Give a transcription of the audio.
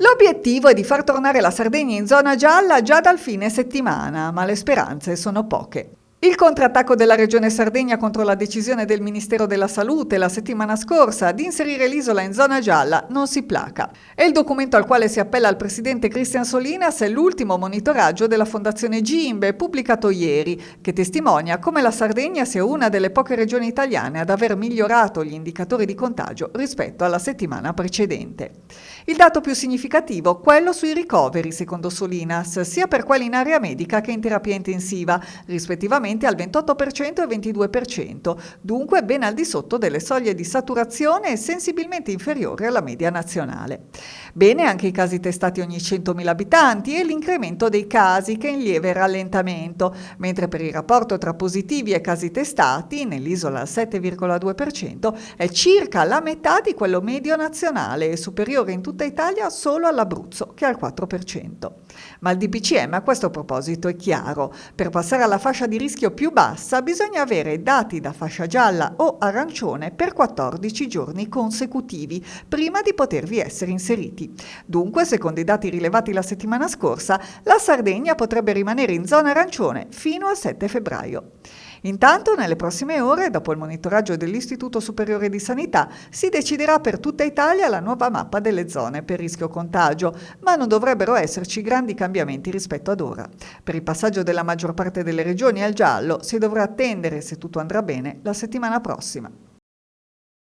L'obiettivo è di far tornare la Sardegna in zona gialla già dal fine settimana, ma le speranze sono poche. Il contrattacco della Regione Sardegna contro la decisione del Ministero della Salute la settimana scorsa di inserire l'isola in zona gialla non si placa. E il documento al quale si appella il presidente Christian Solinas è l'ultimo monitoraggio della Fondazione Gimbe pubblicato ieri, che testimonia come la Sardegna sia una delle poche regioni italiane ad aver migliorato gli indicatori di contagio rispetto alla settimana precedente. Il dato più significativo, quello sui ricoveri, secondo Solinas, sia per quelli in area medica che in terapia intensiva, rispettivamente al 28% e 22%, dunque ben al di sotto delle soglie di saturazione e sensibilmente inferiori alla media nazionale. Bene anche i casi testati ogni 100.000 abitanti e l'incremento dei casi che è in lieve rallentamento, mentre per il rapporto tra positivi e casi testati, nell'isola al 7,2%, è circa la metà di quello medio nazionale e superiore in tutta Italia solo all'Abruzzo, che è al 4%. Ma il DPCM a questo proposito è chiaro: per passare alla fascia di rischio più bassa bisogna avere dati da fascia gialla o arancione per 14 giorni consecutivi prima di potervi essere inseriti. Dunque, secondo i dati rilevati la settimana scorsa, la Sardegna potrebbe rimanere in zona arancione fino al 7 febbraio. Intanto, nelle prossime ore, dopo il monitoraggio dell'Istituto Superiore di Sanità, si deciderà per tutta Italia la nuova mappa delle zone per rischio contagio, ma non dovrebbero esserci grandi cambiamenti rispetto ad ora. Per il passaggio della maggior parte delle regioni al giallo si dovrà attendere, se tutto andrà bene, la settimana prossima.